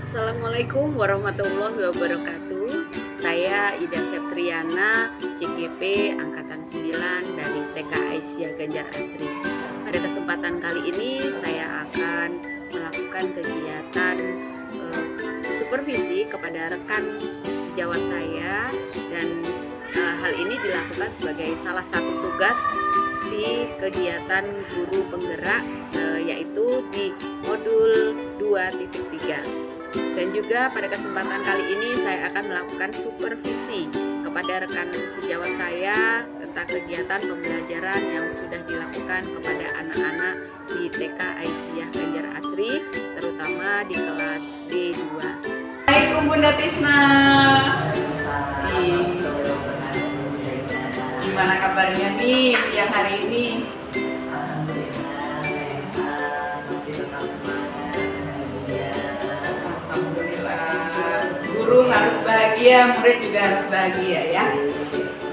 Assalamualaikum warahmatullahi wabarakatuh. Saya Ida Septriana, CGP Angkatan 9 dari TK Aisyah Ganjar Asri. Pada kesempatan kali ini saya akan melakukan kegiatan supervisi kepada rekan sejawat saya, dan hal ini dilakukan sebagai salah satu tugas di kegiatan guru penggerak, yaitu di modul 2.3. Dan juga pada kesempatan kali ini saya akan melakukan supervisi kepada rekan sejawat saya tentang kegiatan pembelajaran yang sudah dilakukan kepada anak-anak di TK Aisyah Ganjar Asri, terutama di kelas B2. Assalamualaikum Bunda Tisna. Gimana kabarnya nih siang hari ini? Alhamdulillah sehat, masih tetap semangat, bahagia. Alhamdulillah, guru harus bahagia, murid juga harus bahagia ya.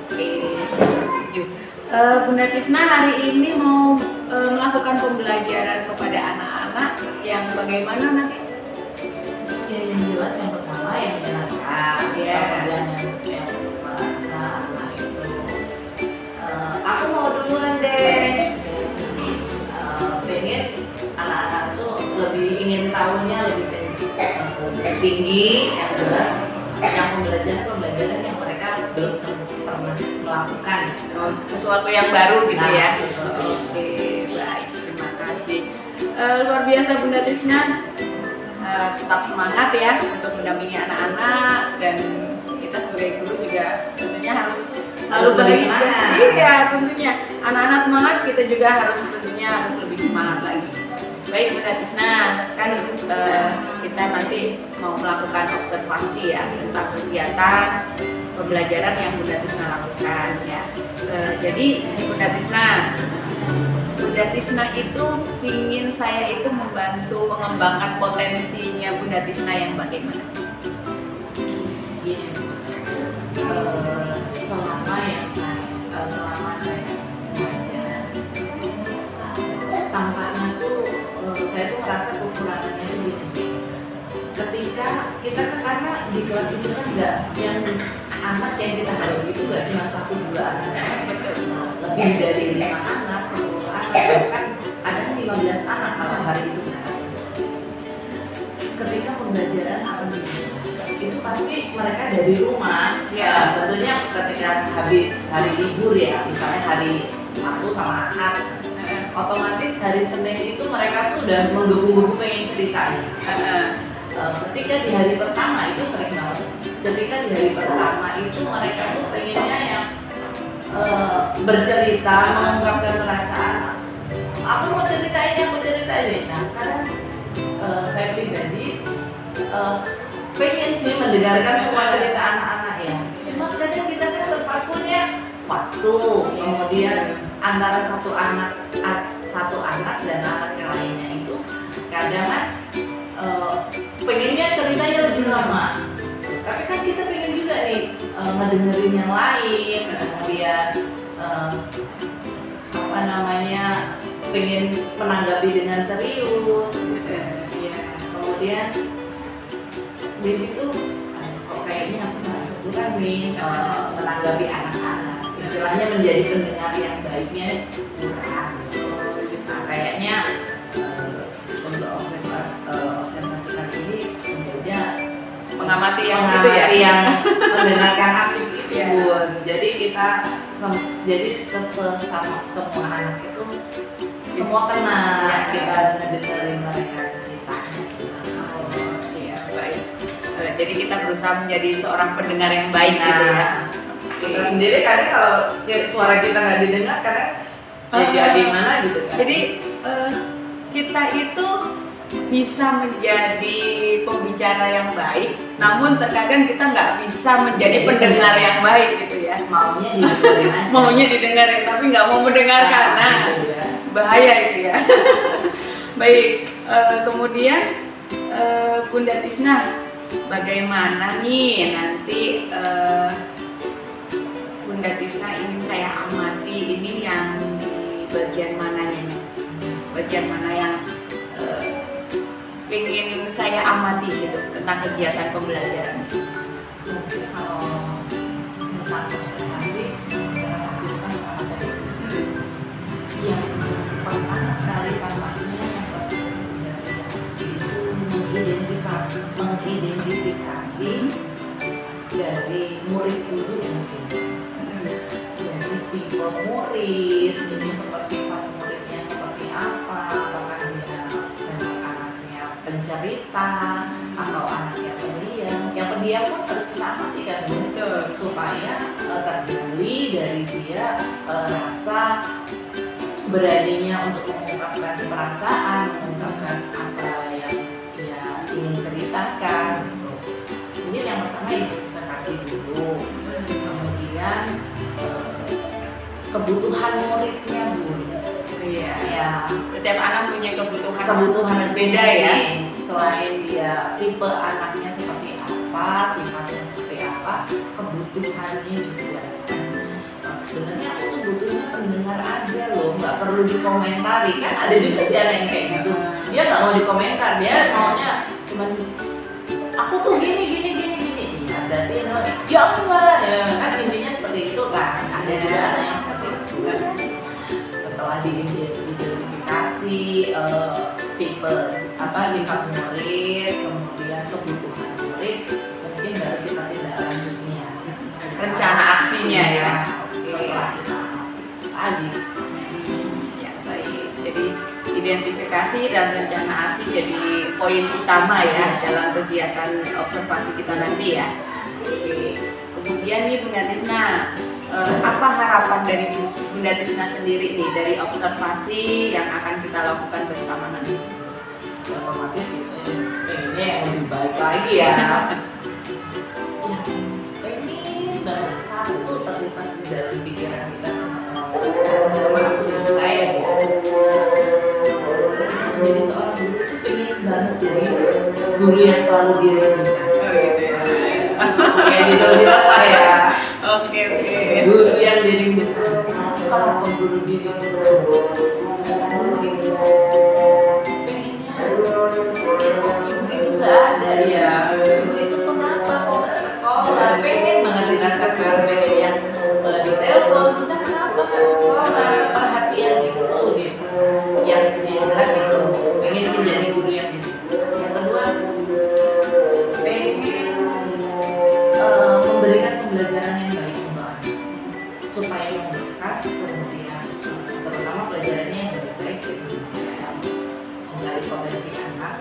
Oke, setuju. Bunda Tisna hari ini mau melakukan pembelajaran kepada anak-anak yang bagaimana nanti? Ya, yang jelas yang pertama yang menyenangkan, Ya. kemudian yang merasa anak itu aku mau duluan deh. Pengen anak-anak tuh lebih ingin tahunya lebih tinggi, yang jelas yang pembelajaran yang mereka belum pernah melakukan, Sesuatu yang baru gitu ya. sesuatu yang Oke, baik, terima kasih. Luar biasa Bunda Tisna. Tetap semangat ya untuk mendampingi anak-anak, dan kita sebagai guru juga tentunya harus Harus lebih semangat. Iya, tentunya anak-anak semangat, kita juga harus lebih semangat lagi. Baik Bunda Tisna, kan kita nanti mau melakukan observasi ya tentang kegiatan pembelajaran yang Bunda Tisna lakukan ya. Jadi Bunda Tisna itu ingin saya itu membantu mengembangkan potensinya Bunda Tisna yang bagaimana? Gini, selama saya mengajar, tampaknya tuh saya tuh merasa kekurangannya tuh gini. Ketika kita kan, karena di kelas itu kan nggak yang anak yang kita hadapi itu nggak cuma 1-2 anak, lebih dari 5 anak, 10 anak, bahkan ada 15 anak kalau hari itu ketika pembelajaran akan itu pasti mereka dari rumah ya, tentunya ketika habis hari libur ya, misalnya hari Sabtu sama Ahad, otomatis hari Senin itu mereka tuh udah menggebu-gebu pengen cerita. Ketika di hari pertama itu sering banget, ketika di hari pertama itu mereka tuh pengennya yang bercerita, mengungkapkan perasaan, aku mau ceritain. Nah, kadang saya pribadi pengen sih mendengarkan semua cerita anak-anak ya. Cuma kadang kita kan terpakunya waktu, kemudian antara satu anak dan anak yang lainnya itu kadang kan pengennya ceritanya lebih lama. Tapi kan kita pengen juga nih ngedengerin yang lain, kemudian pengen menanggapi dengan serius. Kemudian di situ kok kayaknya aku merasa kurang nih menanggapi anak-anak, istilahnya menjadi pendengar yang baiknya kurang. Nah, kayaknya untuk observasi kali ini tentunya Mengamati yang gitu ya. yang mendengarkan aktif itu. Ya. Jadi kita jadi sesama semua anak itu semua kenal Ya. kita ngedengerin mereka ceritanya. Iya, baik. Jadi kita berusaha menjadi seorang pendengar yang baik gitu ya. Kita sendiri kadang kalau suara kita nggak didengar kadang jadi gimana gitu kan. Jadi kita itu bisa menjadi pembicara yang baik, namun terkadang kita nggak bisa menjadi pendengar yang baik gitu ya. maunya didengerin aja. Maunya didengarin tapi nggak mau mendengarkan. Nah, Iya. bahaya itu ya. Baik, kemudian Bunda Tisna, bagaimana nih nanti Bunda Tisna ingin saya amati ini yang di bagian mananya nih? Bagian mana yang pengen saya amati gitu tentang kegiatan pembelajaran? Mungkin kalau tentang observasi itu kan tadi yang pertama kali tampaknya mengidentifikasi dari murid guru mungkin. Jadi tipe murid ini sifat muridnya seperti apa, apakah dia memang anaknya pencerita atau anaknya pendiam. Yang pendiam pun harus kita amati kan supaya tergali dari dia rasa beraninya untuk mengungkapkan perasaan, mengungkapkan apa yang dia ingin ceritakan gitu. Mungkin yang pertama identifikasi dulu, kemudian kebutuhan muridnya Bu. Iya. Ya, Setiap anak punya kebutuhan berbeda beda ya. Selain dia tipe anaknya seperti apa, sifatnya seperti apa, kebutuhannya juga. Sebenarnya aku tuh butuhnya pendengar aja loh, nggak perlu dikomentari. Kan ada juga sih anak yang kayak gitu, dia nggak mau dikomentar, dia maunya cuman aku tuh gini. Ya berarti ya enggak ya kan, intinya seperti itu kan. Ada juga anak yang seperti itu kan. Setelah diidentifikasi tipe apa sifat murid, kemudian kebutuhan murid, mungkin baru kita tindak lanjutnya Rencana aksinya ya. setelah kita lagi. Ya, baik. Jadi identifikasi dan rencana aksi jadi poin utama ya dalam kegiatan observasi kita nanti ya. Oke. Kemudian nih Bunda Tisna, apa harapan dari Bunda Tisna sendiri nih dari observasi yang akan kita lakukan bersama nanti? Ya, otomatis gitu pengennya yang lebih baik lagi ya. Pengen banget satu terlintas di dalam pikiran kita semua, termasuk saya ya. Ketika menjadi seorang guru tuh pengen banget jadi guru yang selalu dirindukan. Oh gitu ya. Kayak di apa ya? Oke. Guru yang dirindukan. Kalau guru dirindukan, guru itu pengennya ibu itu nggak ada ya. Ibu itu kenapa kok nggak sekolah? Pengen banget dirasakan, pengen yang ditelepon, Bunda kenapa nggak sekolah? Seperhatian itu gitu. Yang jelas itu pengen menjadi guru yang dirindukan. Yang kedua, pengen memberikan pembelajaran yang baik untuk anak supaya membekas, kemudian terutama pelajarannya yang lebih baik gitu, menggali potensi anak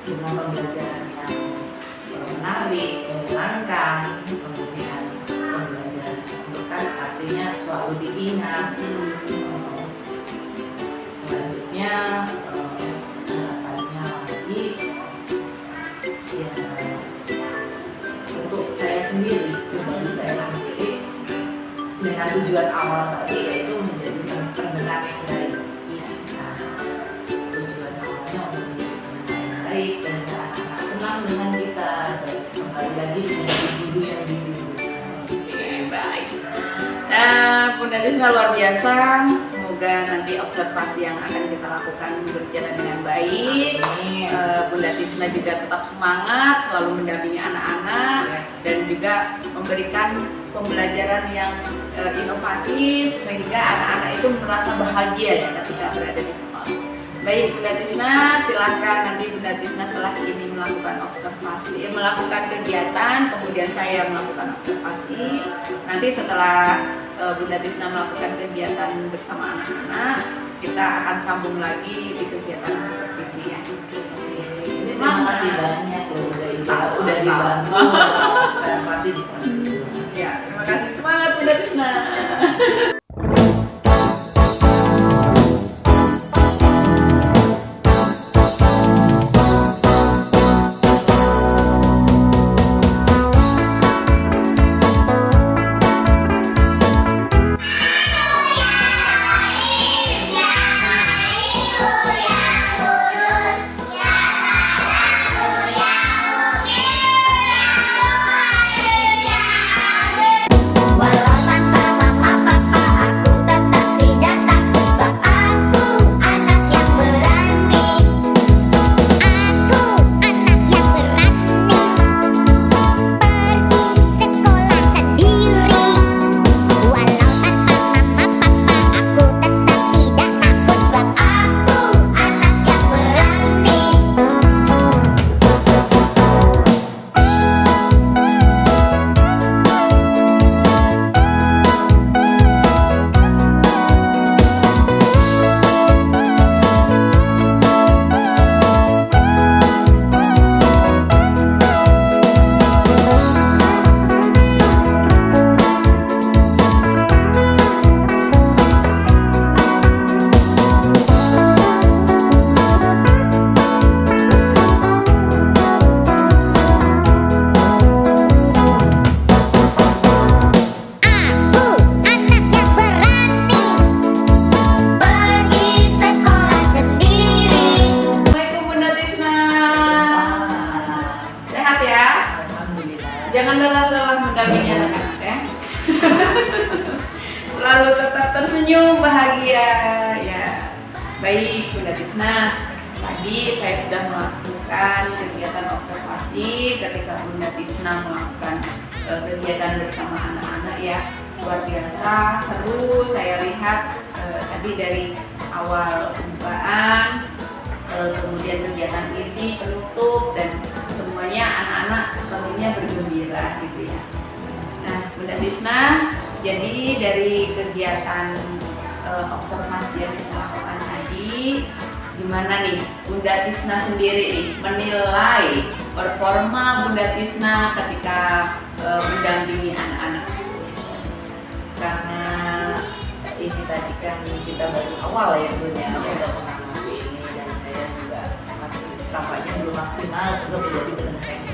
dengan pembelajaran yang menarik, menyenangkan, kemudian pembelajaran yang membekas artinya selalu diingat. Selanjutnya harapannya lagi ya, untuk saya sendiri, pribadi saya sendiri, dengan tujuan awal tadi yaitu menjadi pendengar yang baik. Nah, tujuan awalnya untuk menjadi pendengar yang baik sehingga anak-anak senang dengan kita dan kembali lagi menjadi guru yang dirindukan. Oke, baik. Nah, Bunda Tisna luar biasa. Semoga nanti observasi yang akan kita lakukan berjalan dengan baik. Bunda Tisna juga tetap semangat, selalu mendampingi anak-anak dan juga memberikan pembelajaran yang inovatif sehingga anak-anak itu merasa bahagia ya ketika berada di sekolah. Baik Bunda Tisna, silahkan nanti Bunda Tisna setelah ini melakukan observasi, melakukan kegiatan, kemudian saya melakukan observasi. Nanti setelah Bunda Tisna melakukan kegiatan bersama anak-anak, kita akan sambung lagi di kegiatan supervisi ya. Terima kasih banyak loh udah dibantu observasi di prosedur. Ya, terima kasih, semangat Bunda Tisna. Jangan lelah-lelah mendampingi anak-anak ya. Selalu tetap tersenyum, bahagia ya. Baik Bunda Tisna, tadi saya sudah melakukan kegiatan observasi ketika Bunda Tisna melakukan kegiatan bersama anak-anak ya. Luar biasa, seru. Saya lihat tadi dari awal pembukaan, kemudian kegiatan ini penutup, dan semuanya anak-anak sepenuhnya bergembira gitu ya. Nah Bunda Tisna, jadi dari kegiatan observasi yang kita lakukan tadi, gimana nih Bunda Tisna sendiri nih menilai performa Bunda Tisna ketika mendampingi anak-anak? Karena ini tadi kan kita baru awal ya Bun ya untuk mengamati ini, dan saya juga masih tampaknya belum maksimal untuk menjadi pendengar yang baik.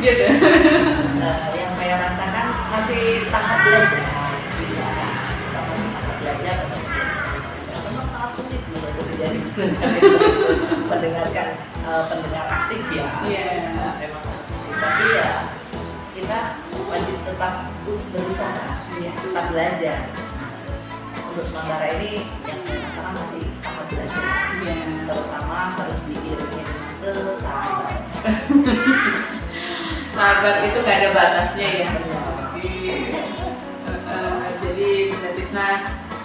Gitu. Yang saya rasakan masih tahap belajar. Ya, kita masih tahap belajar. Memang sangat sulit untuk menjadi mendengarkan pendengar aktif ya. Memang sangat sulit. Tapi ya kita wajib tetap berusaha, tetap belajar. Untuk sementara ini yang saya rasakan masih tahap belajar. Terutama harus diiringi kesabaran. Sabar itu gak ada batasnya ya. Jadi Bunda Tisna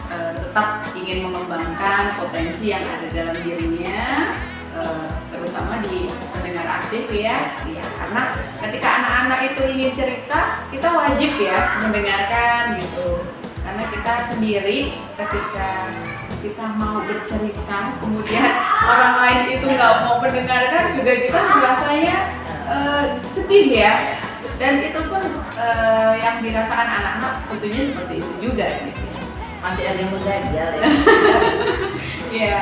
tetap ingin mengembangkan potensi yang ada dalam dirinya, terutama di pendengar aktif ya. Karena ketika anak-anak itu ingin cerita, kita wajib ya mendengarkan gitu. Karena kita sendiri ketika kita mau bercerita, kemudian orang lain itu nggak mau mendengarkan, juga kita rasanya sedih ya. Dan itu pun yang dirasakan anak-anak tentunya seperti itu juga gitu. Masih ada yang mengganjal ya. Iya,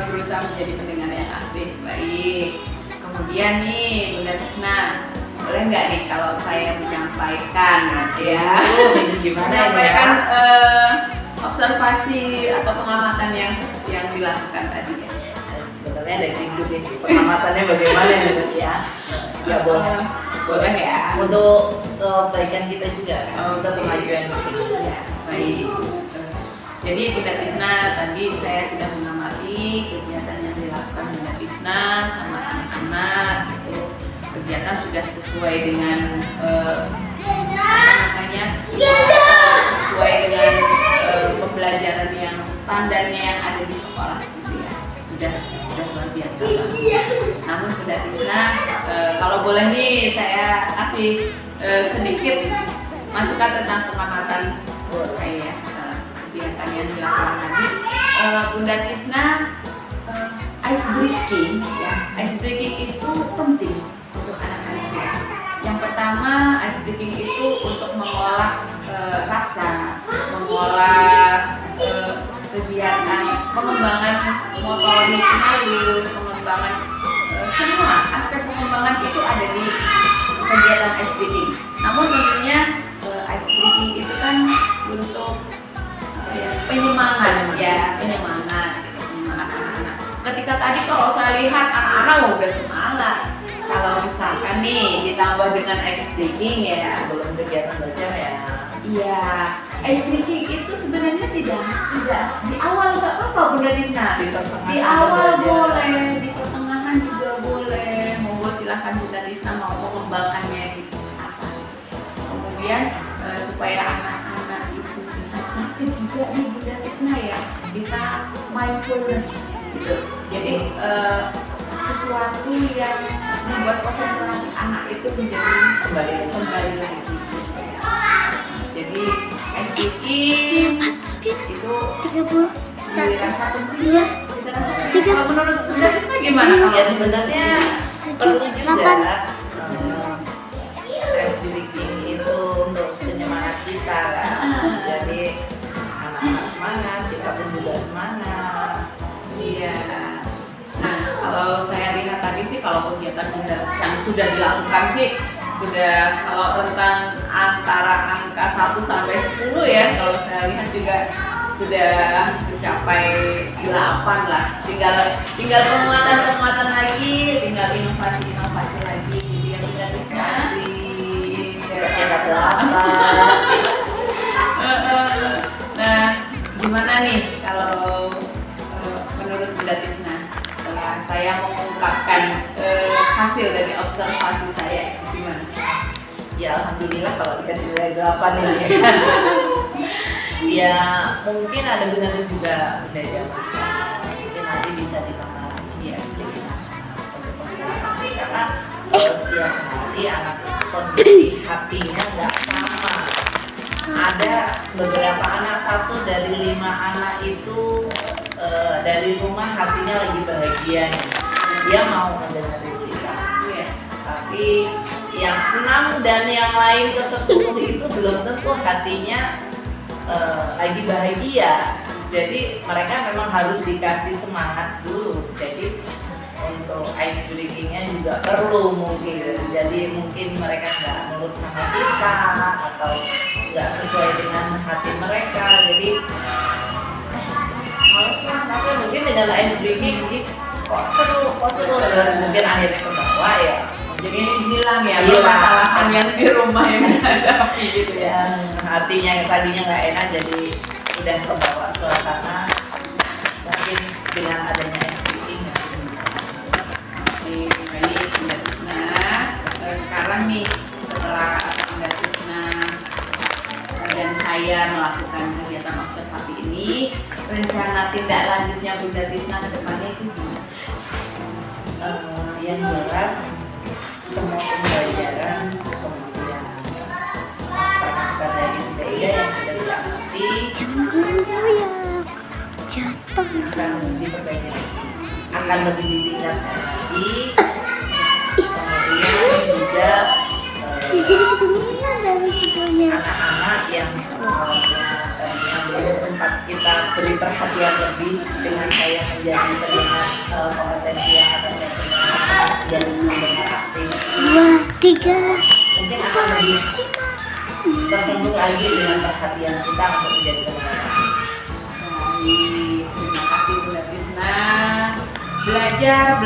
berusaha menjadi pendengar yang aktif. Baik. Kemudian nih Bunda Tisna, boleh nggak nih kalau saya menyampaikan ya? Menyampaikan observasi atau pengamatan yang dilakukan tadi ya. Sebenarnya dari hidup ini pengamatannya bagaimana gitu ya? Ya boleh. Boleh ya. Untuk kebaikan kita juga kan, untuk kemajuan kita. Ya, baik. Jadi Bunda Tisna, tadi saya sudah mengamati kegiatan yang dilakukan Bunda Tisna sama anak-anak gitu. Kegiatan sudah sesuai dengan sesuai dengan pembelajaran yang standarnya yang ada di sekolah gitu ya. Sudah luar biasa. Namun Bunda Tisna, kalau boleh nih saya kasih sedikit masukan tentang pengamatan saya kegiatan yang dilakukan tadi. Bunda Tisna, ice breaking ya, ice breaking itu penting untuk anak-anak ya. Yang pertama, ice breaking itu untuk mengolah rasa, mengolah kegiatan, pengembangan motorik halus, pengembangan semua aspek pengembangan itu ada di kegiatan ice breaking. Namun tentunya ice breaking itu kan untuk penyemangat ya, penyemangat anak-anak. Ketika tadi kalau saya lihat anak-anak udah semangat. Kalau misalkan nih ditambah dengan ice breaking ya, Sebelum kegiatan belajar ya. iya, ice breaking itu sebenarnya tidak di awal nggak apa-apa Bunda Tisna. Di awal boleh, di pertengahan juga boleh. Monggo silahkan Bunda Tisna mau mengembangkannya gitu apa. Kemudian supaya anak-anak itu bisa aktif juga nih Bunda Tisna ya, kita mindfulness gitu. Jadi sesuatu yang membuat konsentrasi anak itu menjadi kembali lagi. Jadi ice breaking itu 30 dirasa penting. 2 3 Kalau menurut Bunda Tisna gimana? Ya sebenarnya perlu juga ice breaking itu untuk penyemangat kita kan. Jadi anak-anak semangat, kita pun juga semangat. Iya. Nah, kalau saya lihat tadi sih kalau kegiatan yang sudah dilakukan sih sudah kalau rentang antara angka 1 sampai 10 ya, kalau saya lihat juga sudah mencapai 8 lah. Tinggal penguatan lagi, tinggal inovasi lagi. Jadi yang kita bisa gimana nih kalau menurut Bunda Tisna setelah saya mengungkapkan hasil dari observasi saya, gimana? Ya alhamdulillah kalau dikasih nilai 8 ini. Ya mungkin ada benar juga Bunda Jamus. Mungkin nanti bisa ditambah lagi ya sedikit untuk observasi karena setiap hari anak kondisi hatinya nggak sama. Ada beberapa anak, 1 dari 5 anak itu dari rumah hatinya lagi bahagia nih. Dia mau mendengarin kita. Iya. Tapi yang 6 dan yang lain ke 10 itu belum tentu hatinya lagi bahagia. Jadi mereka memang harus dikasih semangat dulu. Jadi untuk ice breakingnya juga perlu mungkin. Jadi mungkin mereka nggak nurut sama kita atau nggak sesuai dengan hati mereka. Jadi males lah, maksudnya mungkin dengan ice breaking mungkin kok seru terus mungkin akhirnya ke bawah ya. Jadi ini bilang ya, Iya. permasalahan yang di rumah yang dihadapi gitu ya. Yang hatinya yang tadinya nggak enak jadi udah kebawa suasana, mungkin dengan adanya FPI nggak bisa. Oke, baik Bunda Tisna. Sekarang nih setelah Bunda Tisna dan saya melakukan kegiatan observasi ini, rencana tindak lanjutnya Bunda Tisna ke depannya itu gimana? Yang jelas semua pembelajaran kemudian masukan dari Bunda yang sudah diamati Jangan dulu ya. Jatuh. akan diperbaiki lagi, akan lebih ditingkatkan lagi. Kemudian juga Jadi ketemuan dari videonya. anak-anak yang tadinya belum sempat kita beri perhatian lebih dengan saya menjadi pendengar kompetensi yang akan saya berikan dan mendengar aktif, 2, 3. mungkin akan lebih tersentuh lagi dengan perhatian kita untuk menjadi pendengar. Baik, terima kasih Bunda Tisna. Belajar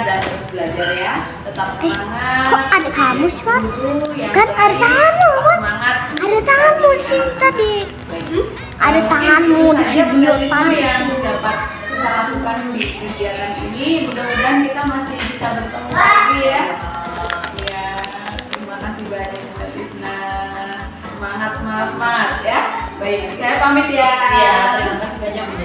dan terus belajar ya. Tetap semangat. Kok ada kamu sih, Pak? Guru yang Kan ada baik, tanganmu, tetap Pak. semangat. Ada tanganmu sih tadi. Ada Mungkin tanganmu itu di saja video Bunda Tisna tadi. yang dapat kita lakukan di kegiatan ini. Mudah-mudahan kita masih bisa bertemu lagi ya. Ya, terima kasih banyak Bunda Tisna. Semangat ya. Baik, saya pamit ya. Ya, terima kasih banyak Bunda